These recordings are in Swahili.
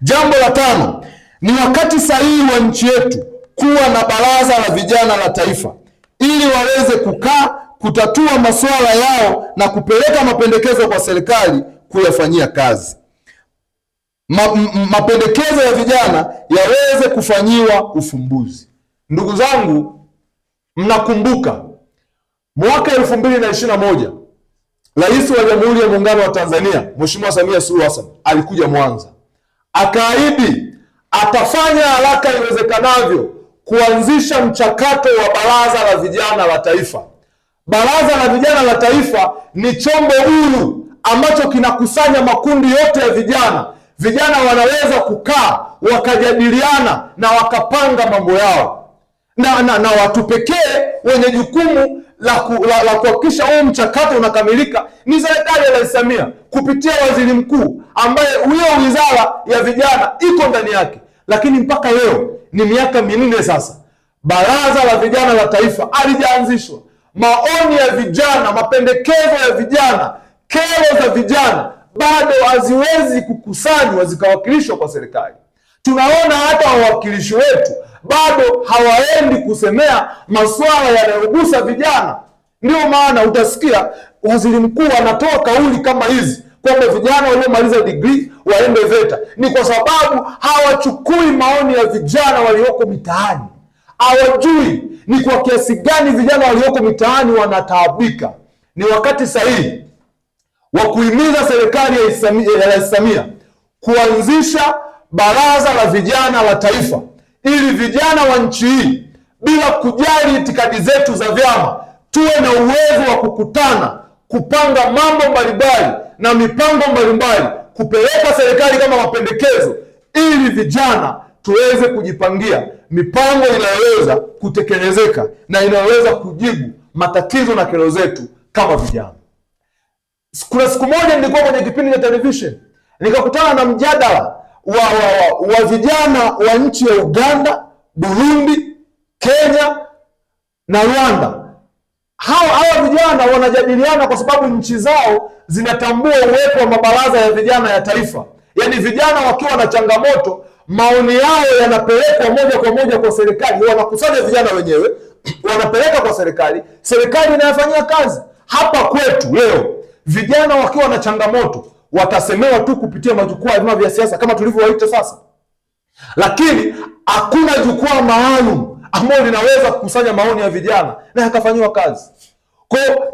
Jambo la 5, ni wakati sahihi wa nchi yetu kuwa na baraza la vijana la taifa ili waweze kukaa kutatua masuala yao na kupeleka mapendekezo kwa serikali kuyafanyia kazi. Mapendekezo ya vijana yaweze kufanyiwa ufumbuzi. Ndugu zangu, mnakumbuka mwaka 2021 Rais wa Jamhuri ya Muungano wa Tanzania Mheshimiwa Samia Suluhu Hassan alikuja Mwanza, akaahidi atafanya haraka iwezekanavyo kuanzisha mchakato wa baraza la vijana la taifa. Baraza la vijana la taifa ni chombo huru ambacho kinakusanya makundi yote ya vijana. Vijana wanaweza kukaa wakajadiliana na wakapanga mambo yao, na watu pekee wenye jukumu la kuhakikisha huu mchakato unakamilika ni serikali ya Rais Samia kupitia waziri mkuu, ambaye huyo wizara ya vijana iko ndani yake. Lakini mpaka leo ni miaka 4 sasa, baraza la vijana la taifa halijaanzishwa. Maoni ya vijana, mapendekezo ya vijana, kero za vijana bado haziwezi kukusanywa zikawakilishwa kwa serikali. Tunaona hata wawakilishi wetu bado hawaendi kusemea masuala yanayogusa vijana. Ndio maana utasikia waziri mkuu anatoa kauli kama hizi kwamba vijana waliomaliza degree waende VETA. Ni kwa sababu hawachukui maoni ya vijana walioko mitaani. Hawajui ni kwa kiasi gani vijana walioko mitaani wanataabika. Ni wakati sahihi wa kuhimiza serikali ya Rais Samia kuanzisha baraza la vijana la taifa ili vijana wa nchi hii, bila kujali itikadi zetu za vyama, tuwe na uwezo wa kukutana, kupanga mambo mbalimbali na mipango mbalimbali, kupeleka serikali kama mapendekezo, ili vijana tuweze kujipangia mipango inayoweza kutekelezeka na inayoweza kujibu matatizo na kero zetu kama vijana. Kuna siku moja nilikuwa kwenye kipindi cha television, nikakutana na mjadala wa vijana wa nchi ya Uganda, Burundi, Kenya na Rwanda. Hawa vijana wanajadiliana kwa sababu nchi zao zinatambua uwepo wa mabaraza ya vijana ya taifa. Yaani vijana wakiwa na changamoto, maoni yao yanapelekwa moja kwa moja kwa serikali. Wanakusanya vijana wenyewe, wanapeleka kwa serikali, serikali inayofanyia kazi. Hapa kwetu leo, vijana wakiwa na changamoto watasemewa tu kupitia majukwaa ya vyama vya siasa kama tulivyowaita sasa. Lakini hakuna jukwaa maalum ambalo linaweza kukusanya maoni ya vijana na yakafanywa kazi. Kwa hiyo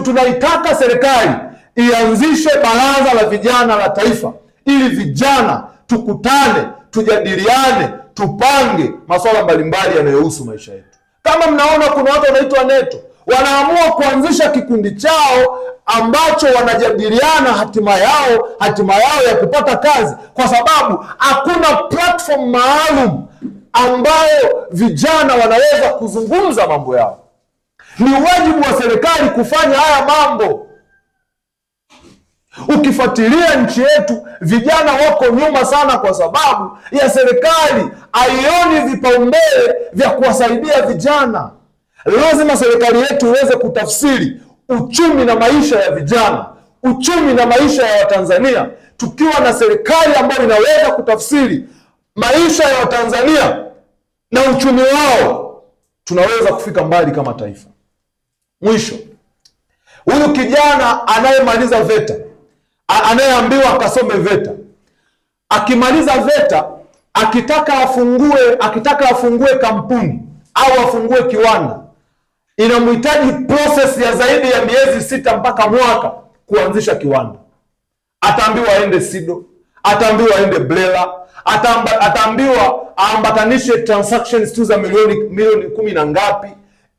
tunaitaka serikali ianzishe baraza la vijana la taifa ili vijana tukutane, tujadiliane, tupange masuala mbalimbali yanayohusu maisha yetu. Kama mnaona kuna watu wanaitwa NETO, wanaamua kuanzisha kikundi chao ambacho wanajadiliana hatima yao ya kupata kazi, kwa sababu hakuna platform maalum ambayo vijana wanaweza kuzungumza mambo yao. Ni wajibu wa serikali kufanya haya mambo. Ukifuatilia nchi yetu, vijana wako nyuma sana kwa sababu ya serikali haioni vipaumbele vya kuwasaidia vijana. Lazima serikali yetu iweze kutafsiri uchumi na maisha ya vijana, uchumi na maisha ya Watanzania. Tukiwa na serikali ambayo inaweza kutafsiri maisha ya Watanzania na uchumi wao, tunaweza kufika mbali kama taifa. Mwisho, huyu kijana anayemaliza VETA, anayeambiwa akasome VETA, akimaliza VETA, akitaka afungue kampuni au afungue kiwanda, inamhitaji process ya zaidi ya miezi 6 mpaka mwaka kuanzisha kiwanda. Ataambiwa aende SIDO, ataambiwa aende BRELA, ataambiwa aambatanishe transactions tu za milioni 10 na ngapi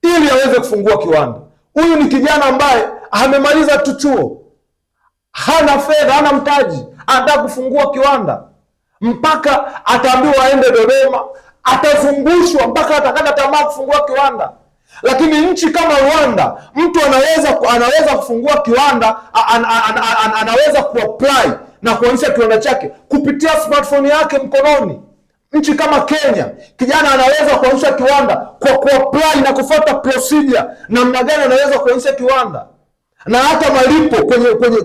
ili aweze kufungua kiwanda. Huyu ni kijana ambaye amemaliza tu chuo, hana fedha, hana mtaji, anataka kufungua kiwanda. Mpaka ataambiwa aende Dodoma, atazungushwa mpaka atakata tamaa kufungua kiwanda. Lakini nchi kama Rwanda, mtu anaweza kufungua kiwanda, anaweza kuapply na kuanzisha kiwanda chake kupitia smartphone yake mkononi. Nchi kama Kenya, kijana anaweza kuanzisha kiwanda kwa kuapply na kufuata procedure namna gani anaweza kuanzisha kiwanda. Na hata malipo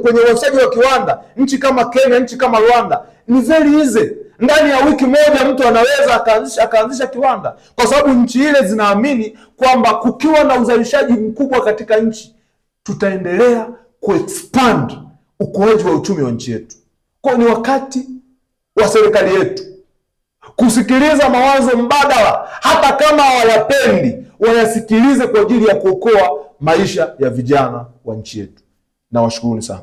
kwenye uanzishaji wa kiwanda, nchi kama Kenya, nchi kama Rwanda, ni very easy. Ndani ya wiki moja mtu anaweza akaanzisha kiwanda, kwa sababu nchi ile zinaamini kwamba kukiwa na uzalishaji mkubwa katika nchi, tutaendelea kuexpand ukuaji wa uchumi wa nchi yetu. Kwa ni wakati wa serikali yetu kusikiliza mawazo mbadala, hata kama hawayapendi, wayasikilize kwa ajili ya kuokoa maisha ya vijana wa nchi yetu. Na washukuruni sana.